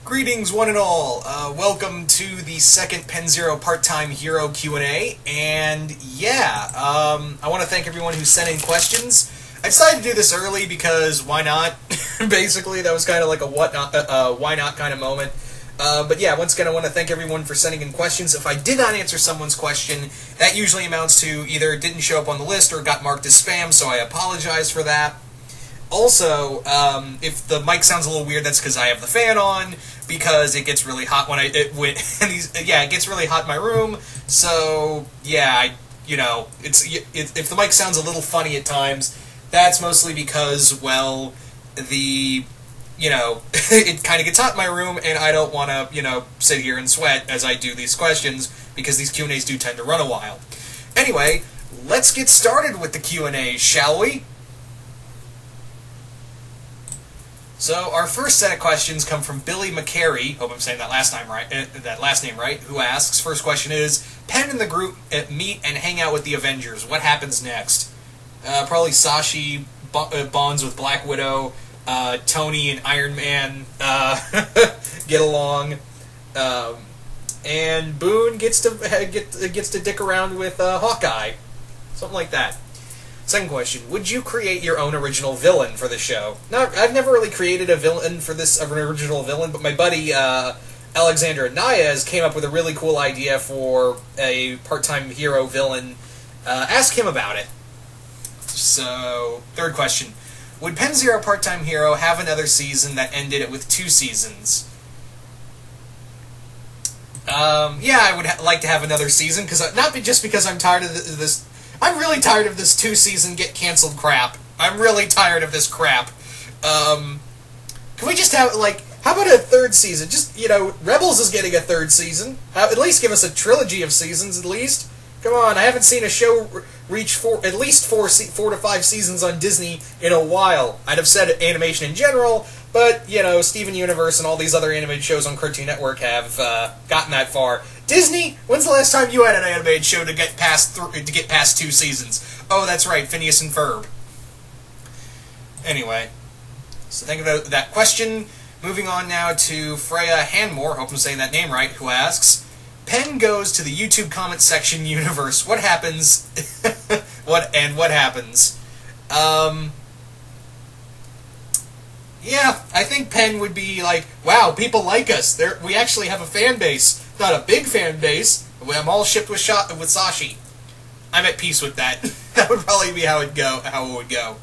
Greetings, one and all. Welcome to the second Penn Zero Part-Time Hero Q&A. And yeah, I want to thank everyone who sent in questions. I decided to do this early because why not? Basically, that was kind of like a why not kind of moment. But yeah, once again, I want to thank everyone for sending in questions. If I did not answer someone's question, that usually amounts to either it didn't show up on the list or got marked as spam, so I apologize for that. Also, if the mic sounds a little weird, that's because I have the fan on, because it gets really hot when it gets really hot in my room. So yeah, if the mic sounds a little funny at times, that's mostly because, well, it kind of gets hot in my room, and I don't want to, sit here and sweat as I do these questions, because these Q&As do tend to run a while. Anyway, let's get started with the Q&A, shall we? So our first set of questions come from Billy McCary. Hope I'm saying that last name right. Who asks? First question is: Penn and the group meet and hang out with the Avengers. What happens next? Probably Sashi bonds with Black Widow. Tony and Iron Man get along, and Boone gets to dick around with Hawkeye, something like that. Second question: would you create your own original villain for the show? I've never really created a villain for this, an original villain, but my buddy Alexander Anayas came up with a really cool idea for a part-time hero villain. Ask him about it. So, third question: would Penn Zero Part-Time Hero have another season that ended it with 2 seasons? Yeah, I would like to have another season, not just because I'm tired of this. I'm really tired of this 2-season get canceled crap. I'm really tired of this crap. Can we just have, how about a 3rd season? Just, Rebels is getting a 3rd season. At least give us a trilogy of seasons, at least. Come on, I haven't seen a show reach at least 4 to 5 seasons on Disney in a while. I'd have said animation in general, but, Steven Universe and all these other animated shows on Cartoon Network have gotten that far. Disney, when's the last time you had an animated show to get past 2 seasons? Oh, that's right, Phineas and Ferb. Anyway, so think about that question. Moving on now to Freya Hanmore, hope I'm saying that name right, who asks: Penn goes to the YouTube comment section universe. What happens? What happens? Yeah, I think Penn would be like, wow, people like us. We actually have a fan base. Not a big fan base. I'm all shipped with Sashi. I'm at peace with that. That would probably be how it would go.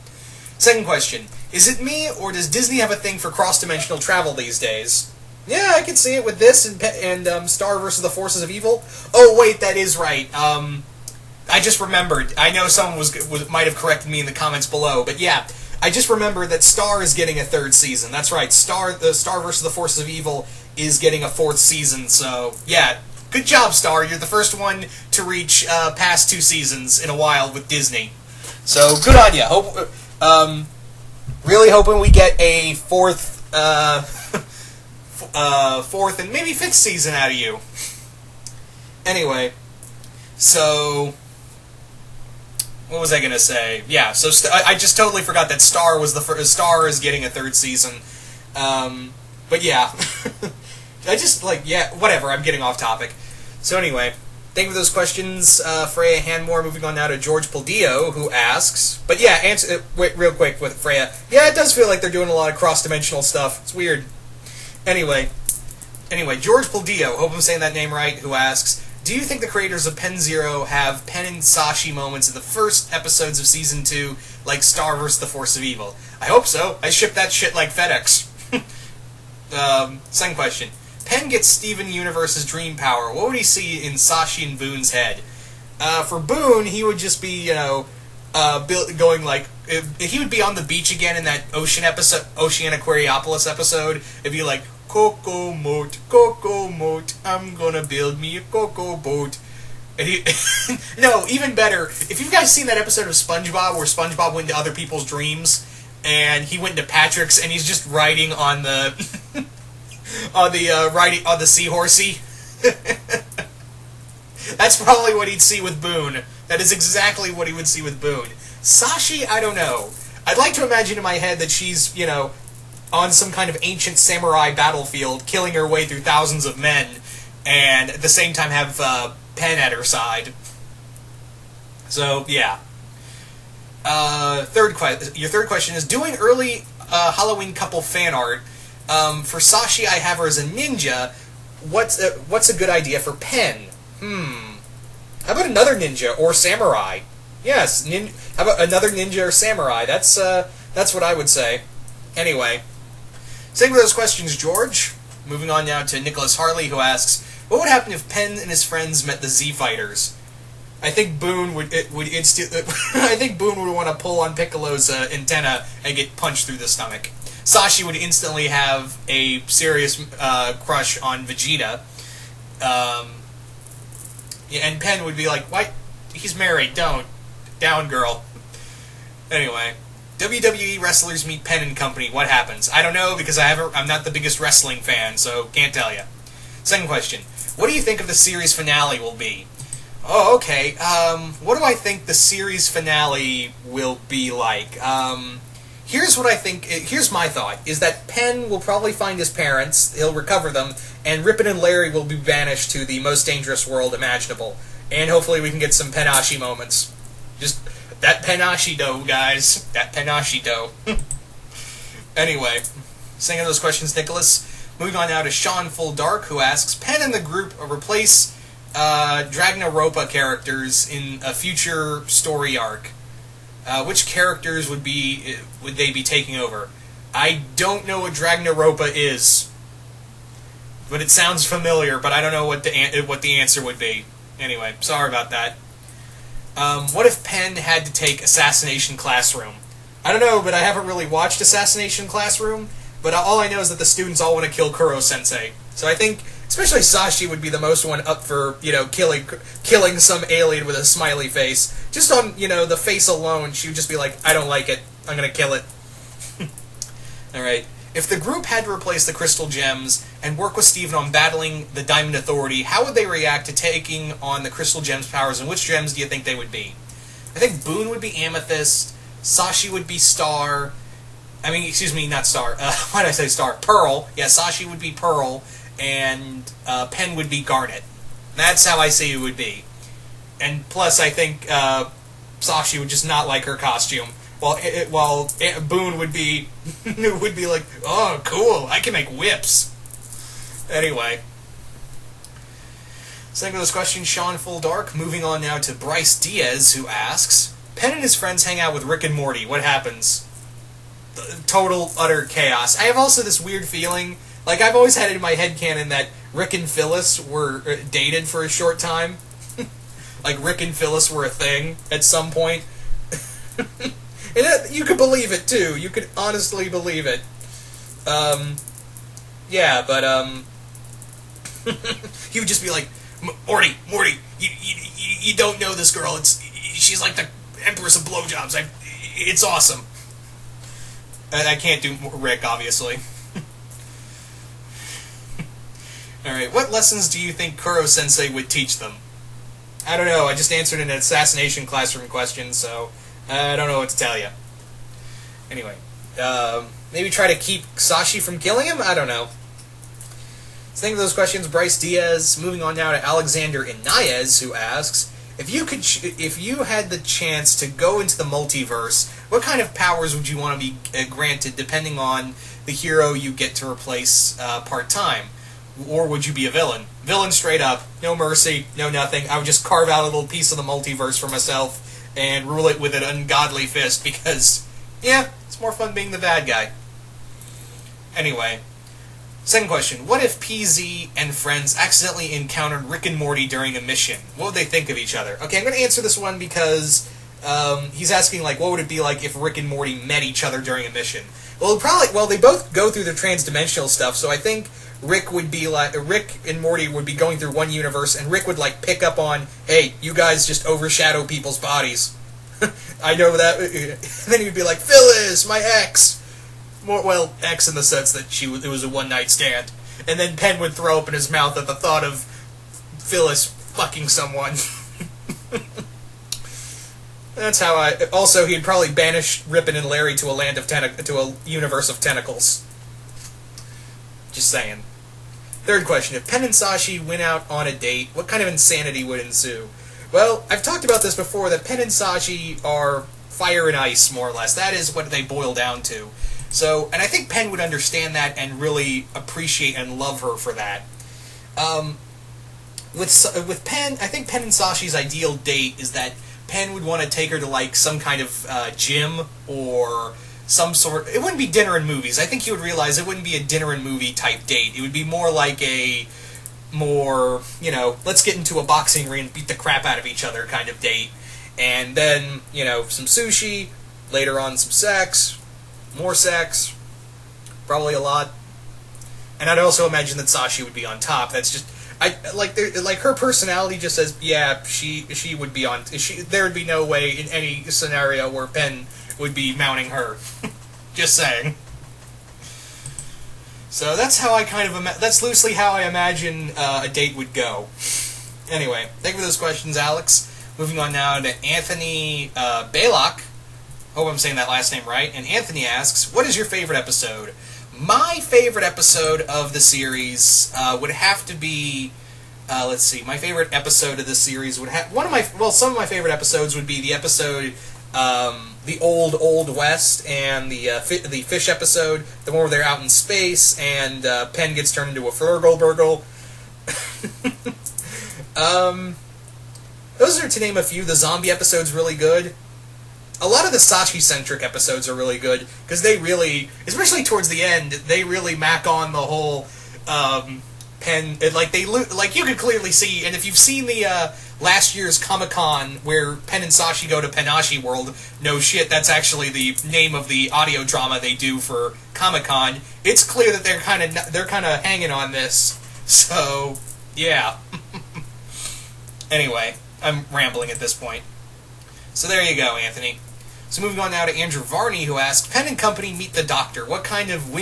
Second question: is it me, or does Disney have a thing for cross-dimensional travel these days? Yeah, I can see it with this and Star versus the Forces of Evil. Oh wait, that is right. I just remembered. I know someone might have corrected me in the comments below, but yeah, I just remembered that Star is getting a 3rd season. That's right. Star versus the Forces of Evil is getting a 4th season. So yeah, good job, Star. You're the first one to reach past 2 seasons in a while with Disney. So good on you. Really hoping we get a 4th and maybe 5th season out of you. Anyway, so what was I gonna say? Yeah, so I just totally forgot that Star is getting a 3rd season. But yeah, whatever. I'm getting off topic. So anyway, thank you for those questions, Freya Hanmore. Moving on now to George Paldillo, who asks. But yeah, wait, real quick with Freya. Yeah, it does feel like they're doing a lot of cross-dimensional stuff. It's weird. Anyway, George Paldillo, hope I'm saying that name right, who asks: do you think the creators of Penn Zero have Penn and Sashi moments in the first episodes of Season 2, like Star vs. the Force of Evil? I hope so. I ship that shit like FedEx. Second question: Penn gets Steven Universe's dream power. What would he see in Sashi and Boone's head? For Boone, he would just be, he would be on the beach again in that Ocean Aquariopolis episode. It'd be like, Coco moat, I'm gonna build me a cocoa boat. And no, even better, if you guys seen that episode of SpongeBob where SpongeBob went into other people's dreams, and he went into Patrick's, and he's just riding on the on the seahorsey. That's probably what he'd see with Boone. That is exactly what he would see with Boone. Sashi, I don't know. I'd like to imagine in my head that she's, on some kind of ancient samurai battlefield, killing her way through thousands of men, and at the same time have Penn at her side. So, yeah. Your third question is, doing early Halloween couple fan art. For Sashi, I have her as a ninja. What's a good idea for Penn? How about another ninja or samurai? Yes, how about another ninja or samurai? That's what I would say. Anyway, same with those questions, George. Moving on now to Nicholas Harley, who asks, what would happen if Penn and his friends met the Z-Fighters? I think Boone would I think Boone would want to pull on Piccolo's antenna and get punched through the stomach. Sashi would instantly have a serious crush on Vegeta. And Penn would be like, "Why? He's married. Don't. Down, girl." Anyway, WWE wrestlers meet Penn and company. What happens? I don't know, because I'm not the biggest wrestling fan, so can't tell you. Second question: what do you think of the series finale will be? Oh, okay. What do I think the series finale will be like? Here's what I think. Here's my thought: is that Penn will probably find his parents, he'll recover them, and Ripon and Larry will be banished to the most dangerous world imaginable. And hopefully we can get some Pennashi moments. Just that Pennashi dough, guys. That Pennashi dough. Anyway, saying those questions, Nicholas. Moving on now to Sean Full Dark, who asks, Penn and the group replace Dragnaropa characters in a future story arc. Which characters would they be taking over? I don't know what Dragnaropa is, but it sounds familiar. But I don't know what the answer would be. Anyway, sorry about that. What if Penn had to take Assassination Classroom? I don't know, but I haven't really watched Assassination Classroom. But all I know is that the students all want to kill Kuro-sensei. So I think, especially Sashi would be the most one up for, killing some alien with a smiley face. Just on, the face alone, she would just be like, I don't like it. I'm going to kill it. Alright. If the group had to replace the Crystal Gems and work with Steven on battling the Diamond Authority, how would they react to taking on the Crystal Gems' powers, and which gems do you think they would be? I think Boone would be Amethyst, Sashi would be Star... not Star. Why did I say Star? Pearl. Yeah, Sashi would be Pearl, and Penn would be Garnet. That's how I see it would be. And plus, I think Sashi would just not like her costume, while Boone would be like, oh, cool, I can make whips. Anyway. Second to this question, Sean Full Dark. Moving on now to Bryce Diaz, who asks, Penn and his friends hang out with Rick and Morty. What happens? Total, utter chaos. I have also this weird feeling, I've always had it in my headcanon that Rick and Phyllis were dated for a short time. Rick and Phyllis were a thing at some point. And you could believe it, too. You could honestly believe it. Yeah, but, he would just be like, Morty, you don't know this girl. She's like the Empress of Blowjobs. It's awesome. I can't do Rick, obviously. Alright, what lessons do you think Kuro-sensei would teach them? I don't know, I just answered an Assassination Classroom question, so I don't know what to tell you. Anyway, maybe try to keep Sashi from killing him? I don't know. So think of those questions, Bryce Diaz. Moving on now to Alexander Inayez, who asks, if you had the chance to go into the multiverse, what kind of powers would you want to be granted depending on the hero you get to replace part-time? Or would you be a villain? Villain straight up, no mercy, no nothing. I would just carve out a little piece of the multiverse for myself and rule it with an ungodly fist because, yeah, it's more fun being the bad guy. Anyway. Second question, what if PZ and friends accidentally encountered Rick and Morty during a mission? What would they think of each other? Okay, I'm going to answer this one because he's asking, what would it be like if Rick and Morty met each other during a mission? Well, they both go through the transdimensional stuff, so I think Rick and Morty would be going through one universe, and Rick would, pick up on, hey, you guys just overshadow people's bodies. I know that. And then he'd be like, Phyllis, my ex! X in the sense that it was a one-night stand. And then Penn would throw open his mouth at the thought of Phyllis fucking someone. That's how also, he'd probably banish Ripon and Larry to a universe of tentacles. Just saying. Third question, if Penn and Sashi went out on a date, what kind of insanity would ensue? Well, I've talked about this before, that Penn and Sashi are fire and ice, more or less. That is what they boil down to. So, and I think Penn would understand that and really appreciate and love her for that. With Penn, I think Penn and Sashi's ideal date is that Penn would want to take her to, like, some kind of gym or some sort... It wouldn't be dinner and movies. I think he would realize it wouldn't be a dinner and movie type date. It would be more like a more, you know, let's get into a boxing ring and beat the crap out of each other kind of date. And then, you know, some sushi, later on some sex, more sex, probably a lot. And I'd also imagine that Sashi would be on top. That's just... like her personality just says, yeah, she would be on. There would be no way in any scenario where Penn would be mounting her. Just saying. So that's how I kind of that's loosely how I imagine a date would go. Anyway, thank you for those questions, Alex. Moving on now to Anthony Baylock. Hope I'm saying that last name right. And Anthony asks, "What is your favorite episode?" My favorite episode of the series would have to be, let's see, my favorite episode of the series would have, some of my favorite episodes would be the episode, the Old West, and the fish episode, the one where they're out in space, and Penn gets turned into a Flurgle-Burgle. Those are, to name a few. The zombie episode's really good. A lot of the Sashi-centric episodes are really good, because they really, especially towards the end, they really mac on the whole Penn, like you could clearly see, and if you've seen the last year's Comic-Con where Penn and Sashi go to Pennashi World, no shit, that's actually the name of the audio drama they do for Comic-Con. It's clear that they're kind of hanging on this, so, yeah. Anyway, I'm rambling at this point. So there you go, Anthony. So moving on now to Andrew Varney, who asked, Penn and company meet the Doctor. What kind of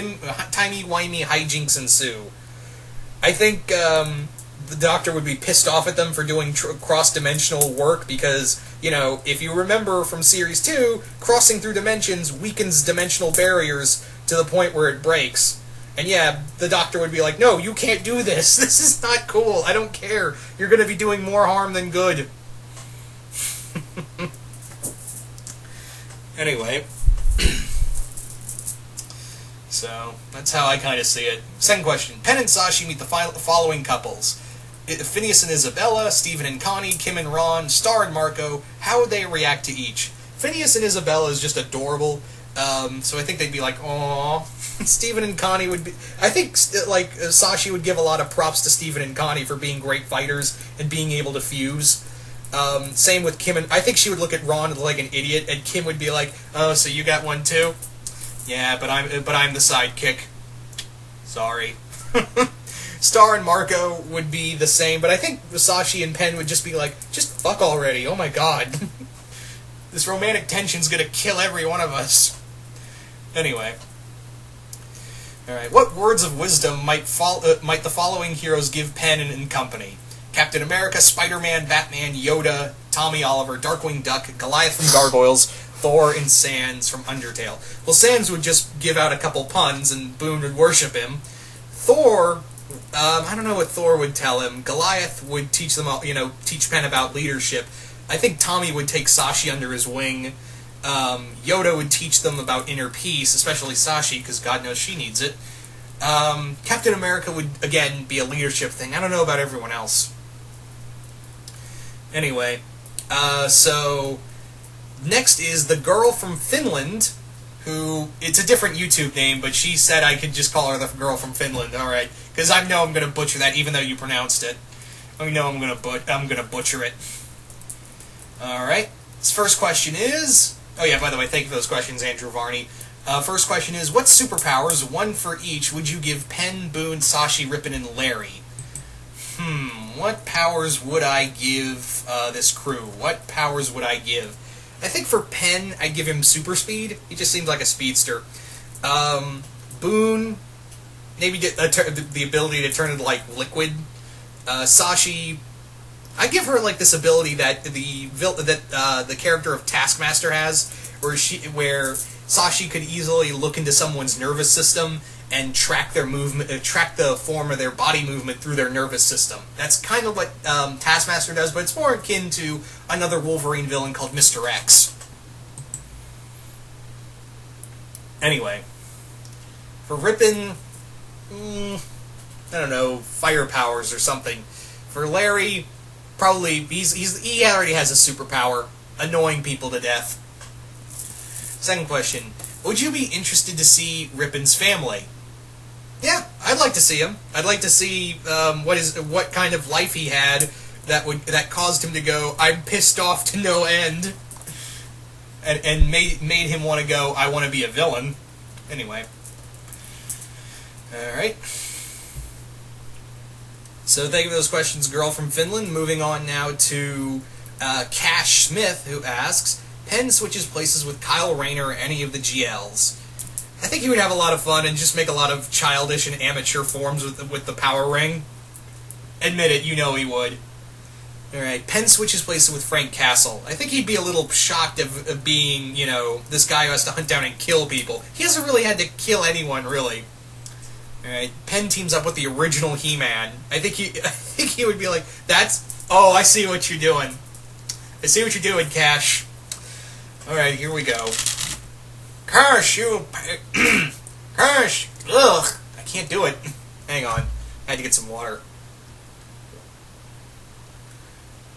timey-wimey hijinks ensue? I think the Doctor would be pissed off at them for doing cross-dimensional work because, you know, if you remember from Series 2, crossing through dimensions weakens dimensional barriers to the point where it breaks. And yeah, the Doctor would be like, no, you can't do this. This is not cool. I don't care. You're going to be doing more harm than good. Anyway, so that's how I kind of see it. Second question. Penn and Sashi meet the following couples. Phineas and Isabella, Stephen and Connie, Kim and Ron, Star and Marco. How would they react to each? Phineas and Isabella is just adorable, so I think they'd be like, aww. Stephen and Connie would be... I think, Sashi would give a lot of props to Stephen and Connie for being great fighters and being able to fuse. Same with Kim, and I think she would look at Ron like an idiot, and Kim would be like, "Oh, so you got one too? Yeah, but I'm the sidekick. Sorry." Star and Marco would be the same, but I think Sashi and Penn would just be like, "Just fuck already! Oh my god, this romantic tension's gonna kill every one of us." Anyway, all right. What words of wisdom might the following heroes give Penn and company? Captain America, Spider-Man, Batman, Yoda, Tommy Oliver, Darkwing Duck, Goliath from Gargoyles, Thor, and Sans from Undertale. Well, Sans would just give out a couple puns, and Boone would worship him. Thor, I don't know what Thor would tell him. Goliath would teach them, teach Penn about leadership. I think Tommy would take Sashi under his wing. Yoda would teach them about inner peace, especially Sashi, because God knows she needs it. Captain America would, again, be a leadership thing. I don't know about everyone else. Anyway, so next is the girl from Finland, who, it's a different YouTube name, but she said I could just call her the girl from Finland, alright, because I know I'm going to butcher that, even though you pronounced it. I know I'm going to butcher it. Alright, this first question is, oh yeah, by the way, thank you for those questions, Andrew Varney. First question is, what superpowers, one for each, would you give Penn, Boone, Sashi, Ripon, and Larry? What powers would I give this crew? What powers would I give? I think for Penn, I'd give him super speed. He just seems like a speedster. Boone, maybe the ability to turn into, like, liquid. Sashi, I give her, like, this ability that the character of Taskmaster has, where Sashi could easily look into someone's nervous system and track their movement, track the form of their body movement through their nervous system. That's kind of what Taskmaster does, but it's more akin to another Wolverine villain called Mr. X. Anyway, for Ripon, I don't know, fire powers or something. For Larry, probably he already has a superpower, annoying people to death. Second question: would you be interested to see Ripon's family? Yeah, I'd like to see him. I'd like to see what kind of life he had that caused him to go, I'm pissed off to no end, and made him want to go, I want to be a villain. Anyway. Alright. So thank you for those questions, girl from Finland. Moving on now to Cash Smith, who asks, Penn switches places with Kyle Rayner or any of the GLs. I think he would have a lot of fun and just make a lot of childish and amateur forms with the power ring. Admit it, you know he would. Alright, Penn switches places with Frank Castle. I think he'd be a little shocked of being, you know, this guy who has to hunt down and kill people. He hasn't really had to kill anyone, really. Alright, Penn teams up with the original He-Man. I think he would be like, oh, I see what you're doing. I see what you're doing, Cash. Alright, here we go. Cash, Cash, ugh, I can't do it. Hang on, I had to get some water.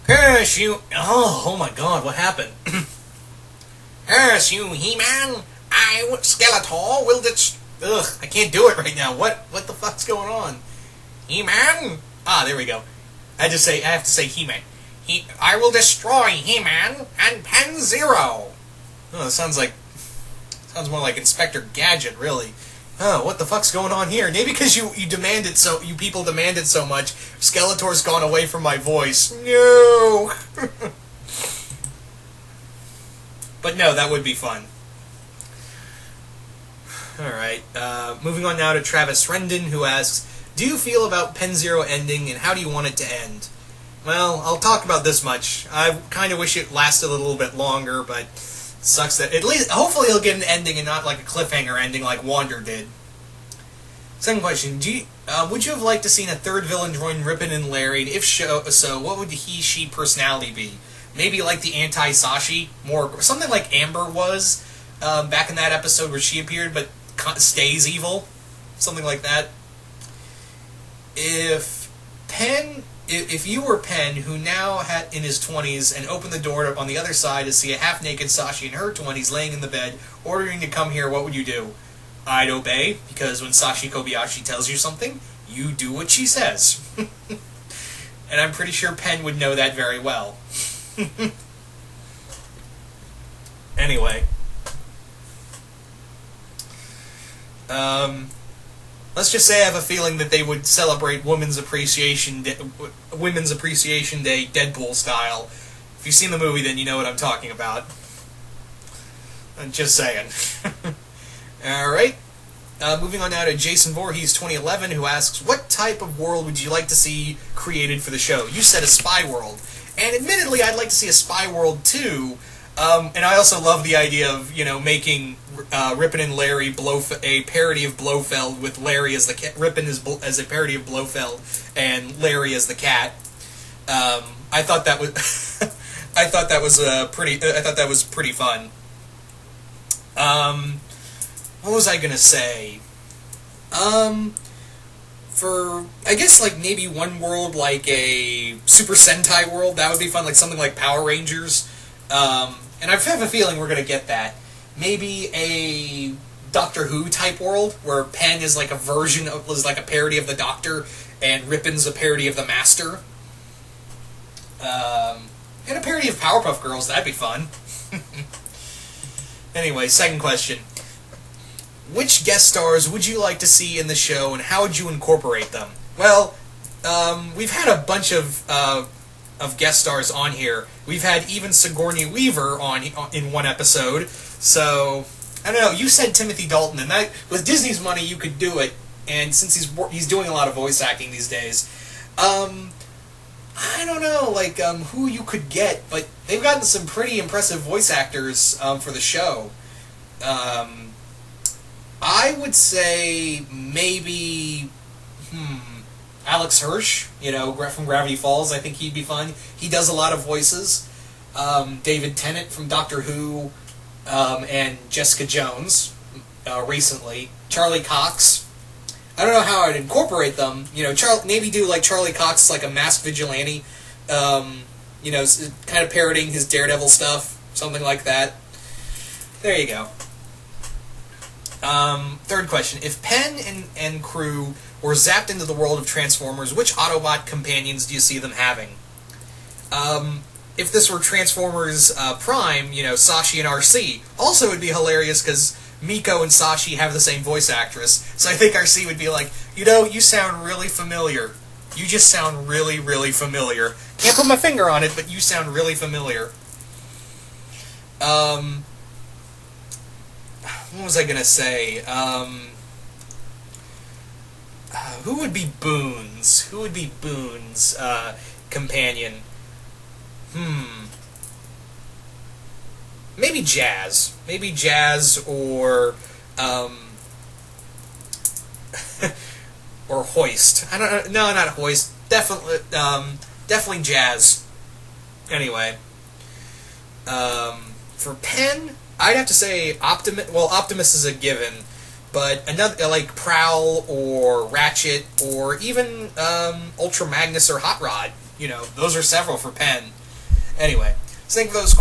Cash, oh my god, what happened? Cash, He-Man, Skeletor will ugh, I can't do it right now. What the fuck's going on? He-Man? Ah, there we go. I have to say He-Man. I will destroy He-Man and Penn Zero. Oh, it sounds more like Inspector Gadget, really. Oh, what the fuck's going on here? Maybe because you people demanded so much, Skeletor's gone away from my voice. No! But no, that would be fun. Alright, moving on now to Travis Rendon, who asks, do you feel about Penn Zero ending, and how do you want it to end? Well, I'll talk about this much. I kind of wish it lasted a little bit longer, but sucks that... hopefully he'll get an ending and not like a cliffhanger ending like Wander did. Second question, would you have liked to seen a third villain join Ripon and Larry, and if so, what would the he-she personality be? Maybe like the anti-Sashi? Something like Amber was back in that episode where she appeared, but stays evil? Something like that. If you were Penn, who now had in his 20s, and opened the door on the other side to see a half-naked Sashi in her 20s laying in the bed, ordering to come here, what would you do? I'd obey, because when Sashi Kobayashi tells you something, you do what she says. And I'm pretty sure Penn would know that very well. Anyway. Let's just say I have a feeling that they would celebrate Women's Appreciation Day Deadpool style. If you've seen the movie, then you know what I'm talking about. I'm just saying. Alright. Moving on now to Jason Voorhees 2011, who asks, what type of world would you like to see created for the show? You said a spy world. And admittedly, I'd like to see a spy world too. And I also love the idea of, making Ripon and Larry a parody of Blofeld with Larry as the cat, Ripon as a parody of Blofeld, and Larry as the cat. I thought that was pretty fun. What was I gonna say? I guess, like, maybe one world, like a Super Sentai world, that would be fun, like something like Power Rangers. And I have a feeling we're going to get that. Maybe a Doctor Who type world, where Penn is like a parody of the Doctor, and Ripon's a parody of the Master. And a parody of Powerpuff Girls, that'd be fun. Anyway, second question. Which guest stars would you like to see in the show, and how would you incorporate them? Well, we've had a bunch of guest stars on here. We've had even Sigourney Weaver in one episode. So, I don't know, you said Timothy Dalton, and that, with Disney's money, you could do it. And since he's doing a lot of voice acting these days, I don't know, like, who you could get, but they've gotten some pretty impressive voice actors for the show. I would say maybe, Alex Hirsch, from Gravity Falls. I think he'd be fun. He does a lot of voices. David Tennant from Doctor Who, and Jessica Jones, recently. Charlie Cox. I don't know how I'd incorporate them. Maybe do like Charlie Cox, like a masked vigilante. Kind of parroting his Daredevil stuff, something like that. There you go. Third question. If Penn and crew were zapped into the world of Transformers, which Autobot companions do you see them having? If this were Transformers Prime, Sashi and RC. Also, it would be hilarious because Miko and Sashi have the same voice actress. So I think RC would be like, you sound really familiar. You just sound really, really familiar. Can't put my finger on it, but you sound really familiar. What was I going to say? Who would be Boone's? Who would be Boone's companion? Maybe Jazz. Maybe Jazz or or Hoist. I don't know. No, not Hoist. Definitely Jazz. Anyway, for Penn, I'd have to say Optimus. Well, Optimus is a given, but another like Prowl or Ratchet or even Ultra Magnus or Hot Rod. Those are several for Penn. Anyway, so thank you for those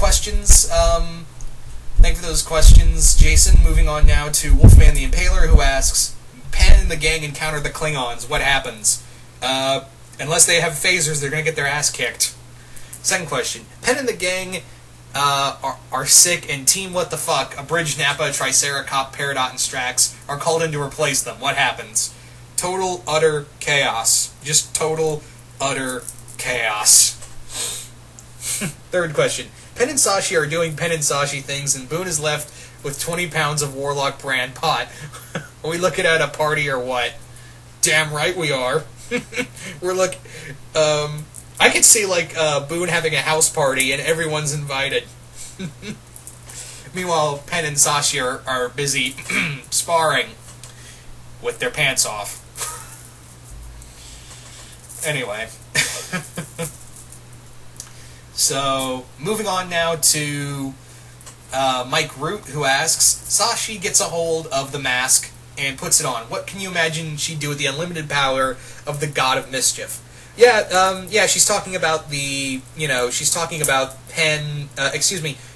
questions. Jason. Moving on now to Wolfman the Impaler, who asks, Penn and the gang encounter the Klingons. What happens? Unless they have phasers, they're going to get their ass kicked. Second question. Penn and the gang are sick, and Team What the Fuck, Abridged Nappa, Triceracop, Peridot, and Strax, are called in to replace them. What happens? Total, utter chaos. Just total, utter chaos. Third question. Penn and Sashi are doing Penn and Sashi things, and Boone is left with 20 pounds of Warlock brand pot. Are we looking at a party or what? Damn right we are. I could see, Boone having a house party, and everyone's invited. Meanwhile, Penn and Sashi are busy sparring with their pants off. Anyway. So, moving on now to Mike Root, who asks, Sashi gets a hold of the mask and puts it on. What can you imagine she'd do with the unlimited power of the God of Mischief? She's talking about she's talking about Penn,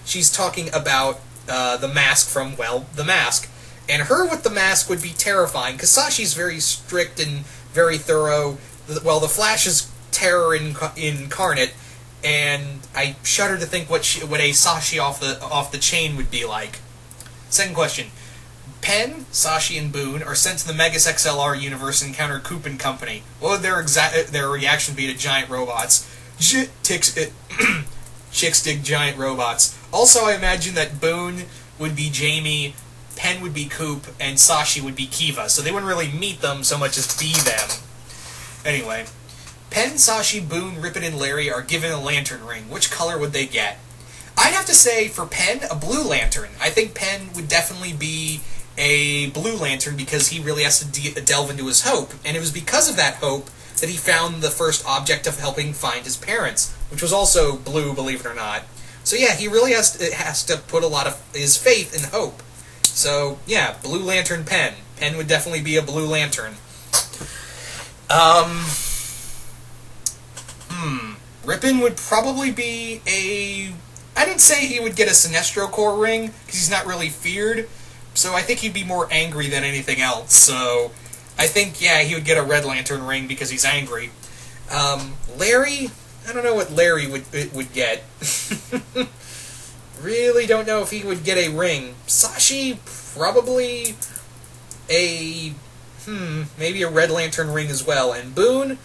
she's talking about the mask from, The Mask. And her with the mask would be terrifying, because Sashi's very strict and very thorough. Well, the Flash is terror incarnate, and I shudder to think what a Sashi off the chain would be like. Second question. Penn, Sashi, and Boone are sent to the Megas XLR universe and encounter Coop and Company. What would their reaction be to giant robots? Chicks dig giant robots. Also, I imagine that Boone would be Jamie, Penn would be Coop, and Sashi would be Kiva. So they wouldn't really meet them so much as be them. Anyway, Penn, Sashi, Boone, Ripid, and Larry are given a lantern ring. Which color would they get? I'd have to say, for Penn, a blue lantern. I think Penn would definitely be a blue lantern because he really has to delve into his hope. And it was because of that hope that he found the first object of helping find his parents, which was also blue, believe it or not. So yeah, he really has to put a lot of his faith in hope. So yeah, Blue Lantern Penn. Penn would definitely be a Blue Lantern. Ripon would probably be a... I didn't say he would get a Sinestro Corps ring, because he's not really feared, so I think he'd be more angry than anything else, so I think, yeah, he would get a Red Lantern ring because he's angry. Larry? I don't know what Larry would get. Really don't know if he would get a ring. Sashi, probably a... maybe a Red Lantern ring as well. And Boone?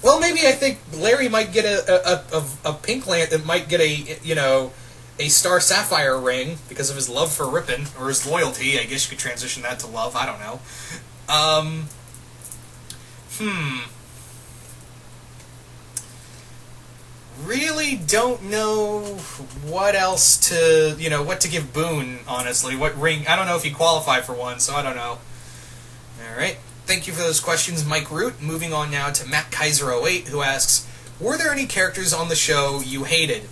Well, maybe I think Larry might get a Pink Lantern, might get a Star Sapphire ring because of his love for Ripon, or his loyalty. I guess you could transition that to love, I don't know. really don't know what else to, what to give Boone, honestly. What ring? I don't know if he qualified for one, so I don't know. Alright. Thank you for those questions, Mike Root. Moving on now to Matt Kaiser08, who asks, were there any characters on the show you hated?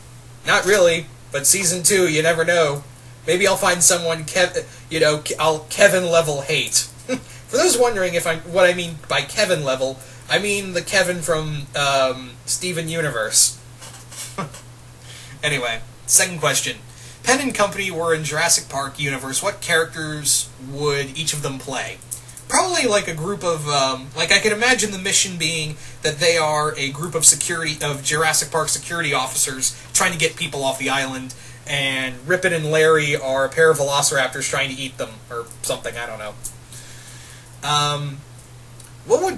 Not really, but Season 2, you never know. Maybe I'll find someone, I'll Kevin-level hate. For those wondering what I mean by Kevin-level, I mean the Kevin from Steven Universe. Anyway, second question. Penn and company were in Jurassic Park universe. What characters would each of them play? Probably like a group of, I could imagine the mission being that they are a group of Jurassic Park security officers trying to get people off the island, and Rippin and Larry are a pair of velociraptors trying to eat them, or something, I don't know.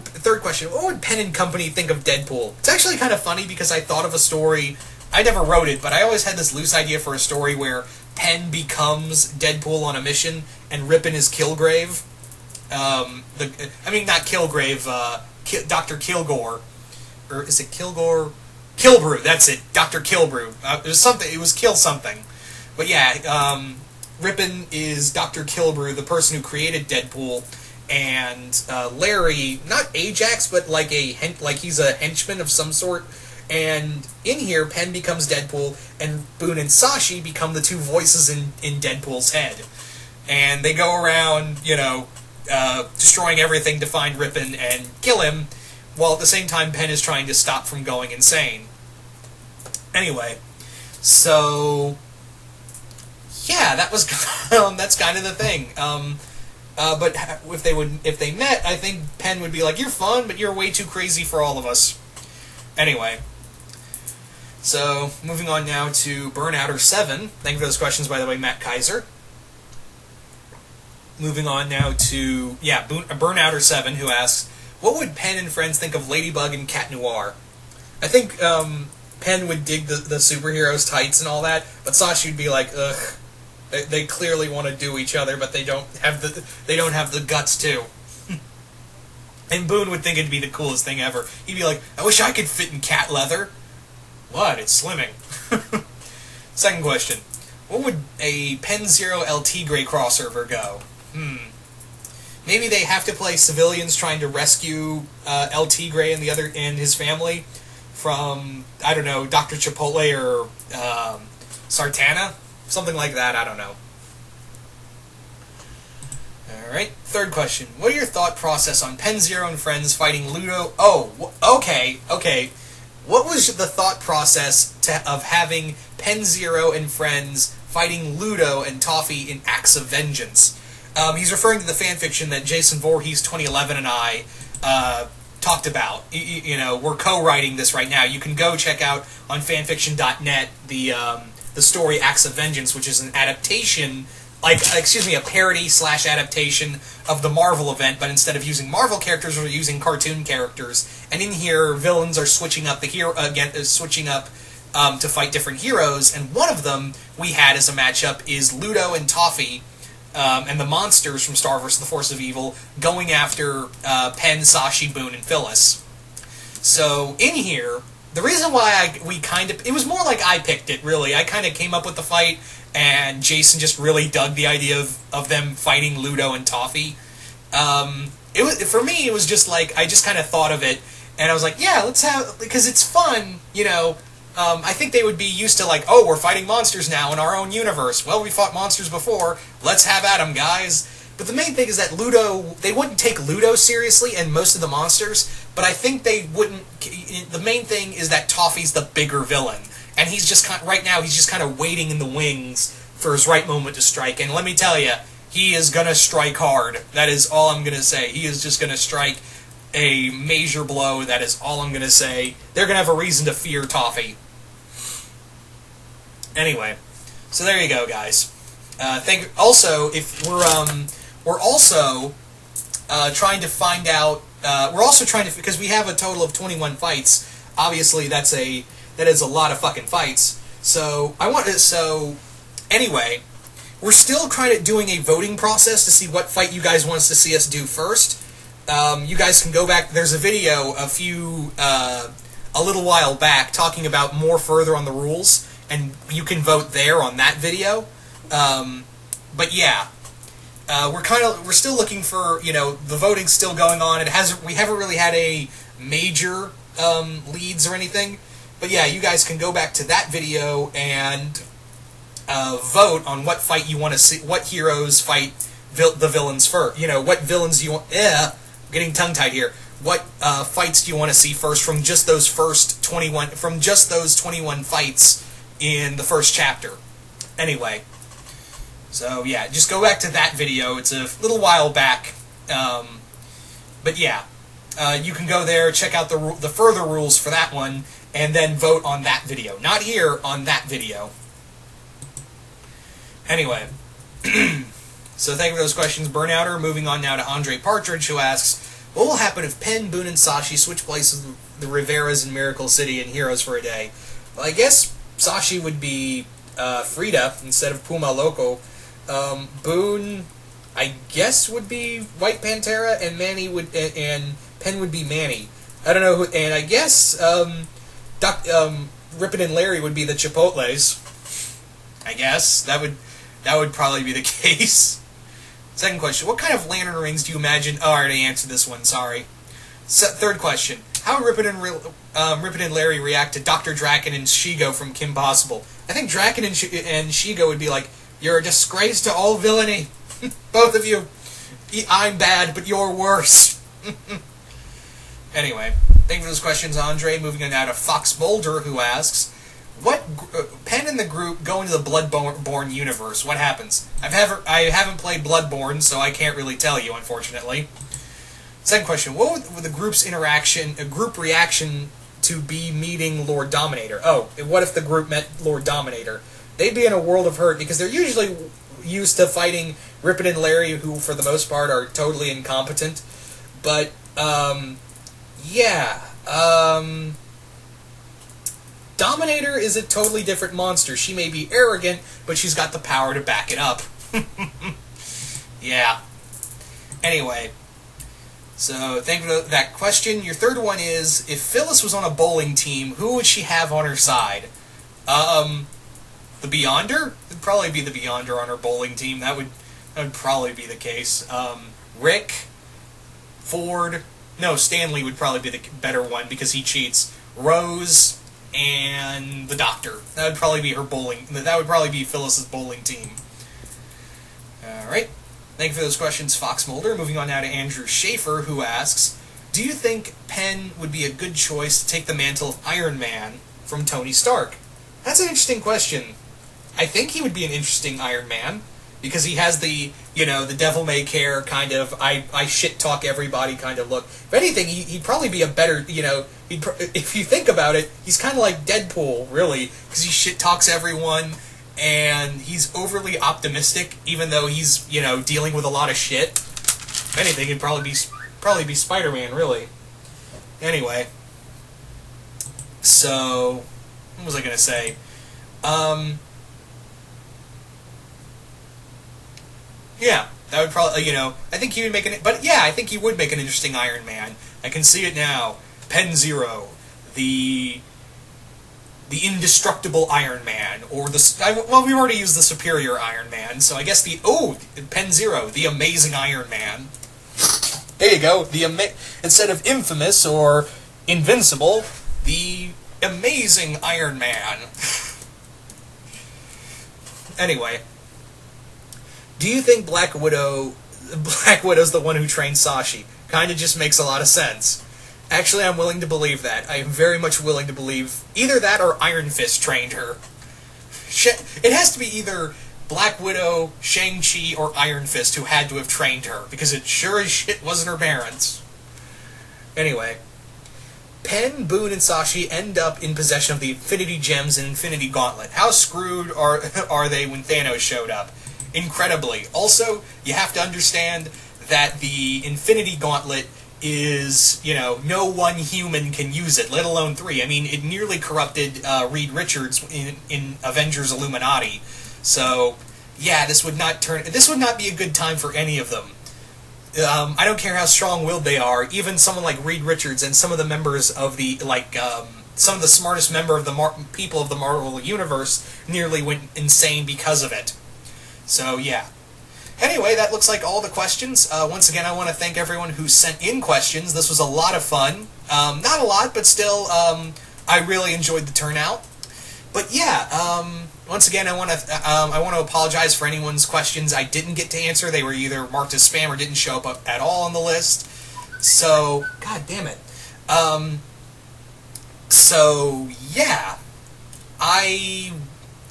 Third question, what would Penn and company think of Deadpool? It's actually kind of funny because I thought of a story, I never wrote it, but I always had this loose idea for a story where Penn becomes Deadpool on a mission, and Rippin is Kilgrave. Not Kilgrave, Dr. Kilgore. Or is it Kilgore? Kilbrew, that's it. Dr. Kilbrew. It was Kill something. But yeah, Rippin is Dr. Kilbrew, the person who created Deadpool, and Larry, not Ajax, but like he's a henchman of some sort. And in here, Penn becomes Deadpool, and Boone and Sashi become the two voices in Deadpool's head. And they go around, destroying everything to find Rippin and kill him, while at the same time Penn is trying to stop from going insane. Anyway, so yeah, that's kind of the thing. But if they met, I think Penn would be like, "You're fun, but you're way too crazy for all of us." Anyway, so moving on now to Burnouter7. Thank you for those questions, by the way, Matt Kaiser. Moving on now to, Burnouter7, who asks, what would Penn and friends think of Ladybug and Cat Noir? I think Penn would dig the superheroes' tights and all that, but Sashi would be like, ugh, they clearly want to do each other, but they don't have the guts to. And Boone would think it'd be the coolest thing ever. He'd be like, I wish I could fit in cat leather. What? It's slimming. Second question. What would a Penn Zero LT Grey crossover go? Maybe they have to play civilians trying to rescue LT Grey and his family from, I don't know, Dr. Chipotle or Sartana? Something like that, I don't know. Alright, third question. What are your thought process on Penn Zero and friends fighting Ludo? Oh, okay. What was the thought process of having Penn Zero and friends fighting Ludo and Toffee in Acts of Vengeance? He's referring to the fanfiction that Jason Voorhees 2011 and I talked about. We're co-writing this right now. You can go check out on fanfiction.net the story Acts of Vengeance, which is an adaptation, a parody/adaptation of the Marvel event, but instead of using Marvel characters, we're using cartoon characters. And in here, villains are switching up to fight different heroes, and one of them we had as a matchup is Ludo and Toffee, and the monsters from Star vs. the Force of Evil going after Penn, Sashi, Boone, and Phyllis. So in here, the reason why it was more like I picked it, really. I kind of came up with the fight, and Jason just really dug the idea of them fighting Ludo and Toffee. For me, it was just like, I just kind of thought of it, and I was like, yeah, let's have, because it's fun, I think they would be used to we're fighting monsters now in our own universe. Well, we fought monsters before. Let's have at 'em, guys. But the main thing is that they wouldn't take Ludo seriously and most of the monsters, but I think they wouldn't. The main thing is that Toffee's the bigger villain, and he's just right now he's just kind of waiting in the wings for his right moment to strike. And let me tell you, he is gonna strike hard. That is all I'm gonna say. He is just gonna strike a major blow. That is all I'm gonna say. They're gonna have a reason to fear Toffee. Anyway, so there you go, guys. Also, if we're also trying to find out. We're also trying to, because we have a total of 21 fights. Obviously, that is a lot of fucking fights. So anyway, we're still doing a voting process to see what fight you guys want us to see us do first. You guys can go back. There's a video a little while back talking about more further on the rules, and you can vote there on that video. But yeah, we're still looking for, the voting's still going on. We haven't really had a major leads or anything. But yeah, you guys can go back to that video and vote on what fight you want to see, what heroes fight the villains first. What villains you want. Getting tongue-tied here. What fights do you want to see first from just those 21 fights in the first chapter? Anyway, so yeah, just go back to that video. It's a little while back, but yeah, you can go there, check out the further rules for that one, and then vote on that video. Not here, on that video. Anyway, so thank you for those questions, Burnouter. Moving on now to Andre Partridge, who asks, what will happen if Penn, Boone, and Sashi switch places with the Riveras in Miracle City and Heroes for a day? Well, I guess Sashi would be Frida instead of Puma Loco. Boone, I guess, would be White Pantera, and and Penn would be Manny. I don't know who, and I guess Rippin' and Larry would be the Chipotles. I guess that would probably be the case. Second question, what kind of lantern rings do you imagine... Oh, I already answered this one, sorry. Third question, how would Rippin' and Larry react to Dr. Draken and Shigo from Kim Possible? I think Draken and Shigo would be like, you're a disgrace to all villainy. Both of you. I'm bad, but you're worse. Anyway, thank you for those questions, Andre. Moving on now to Fox Boulder, who asks, what Penn and the group go into the Bloodborne universe? What happens? I haven't played Bloodborne, so I can't really tell you, unfortunately. Second question: what would the group's group reaction to be meeting Lord Dominator? Oh, what if the group met Lord Dominator? They'd be in a world of hurt because they're usually used to fighting Rippin' and Larry, who for the most part are totally incompetent. But yeah. Dominator is a totally different monster. She may be arrogant, but she's got the power to back it up. Yeah. Anyway, so thank you for that question. Your third one is, if Phyllis was on a bowling team, who would she have on her side? The Beyonder? It'd probably be the Beyonder on her bowling team. That would probably be the case. Rick, Ford, no, Stanley would probably be the better one because he cheats. Rose, and the Doctor. That would probably be her bowling. That would probably be Phyllis's bowling team. Alright. Thank you for those questions, Fox Mulder. Moving on now to Andrew Schaefer, who asks, do you think Penn would be a good choice to take the mantle of Iron Man from Tony Stark? That's an interesting question. I think he would be an interesting Iron Man, because he has the devil may care kind of, I shit-talk everybody kind of look. If anything, he'd probably be a better, if you think about it, he's kind of like Deadpool, really, because he shit-talks everyone, and he's overly optimistic, even though he's, dealing with a lot of shit. If anything, he'd probably be Spider-Man, really. Anyway. So, what was I going to say? Yeah, that would probably, I think he would make I think he would make an interesting Iron Man. I can see it now. Penn Zero, the indestructible Iron Man, or we've already used the superior Iron Man, so I guess Penn Zero, the amazing Iron Man. There you go, instead of infamous or invincible, the amazing Iron Man. Anyway. Do you think Black Widow's the one who trained Sashi? Kinda just makes a lot of sense. Actually, I'm willing to believe that. I am very much willing to believe either that or Iron Fist trained her. It has to be either Black Widow, Shang-Chi, or Iron Fist who had to have trained her, because it sure as shit wasn't her parents. Anyway. Penn, Boone, and Sashi end up in possession of the Infinity Gems and Infinity Gauntlet. How screwed are they when Thanos showed up? Incredibly. Also, you have to understand that the Infinity Gauntlet is, no one human can use it, let alone three. I mean, it nearly corrupted Reed Richards in Avengers Illuminati. So, yeah, this would not be a good time for any of them. I don't care how strong-willed they are, even someone like Reed Richards and some of the members of the, some of the smartest people of the Marvel Universe nearly went insane because of it. So, yeah. Anyway, that looks like all the questions. Once again, I want to thank everyone who sent in questions. This was a lot of fun. Not a lot, but still, I really enjoyed the turnout. But yeah, once again, I want to apologize for anyone's questions I didn't get to answer. They were either marked as spam or didn't show up at all on the list. So, god damn it. So yeah, I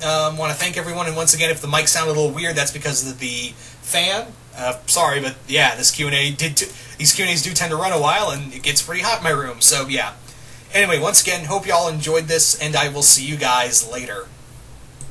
want to thank everyone, and once again, if the mic sounded a little weird, that's because of the fan. Sorry, but yeah, these Q&As do tend to run a while, and it gets pretty hot in my room. So yeah. Anyway, once again, hope y'all enjoyed this, and I will see you guys later.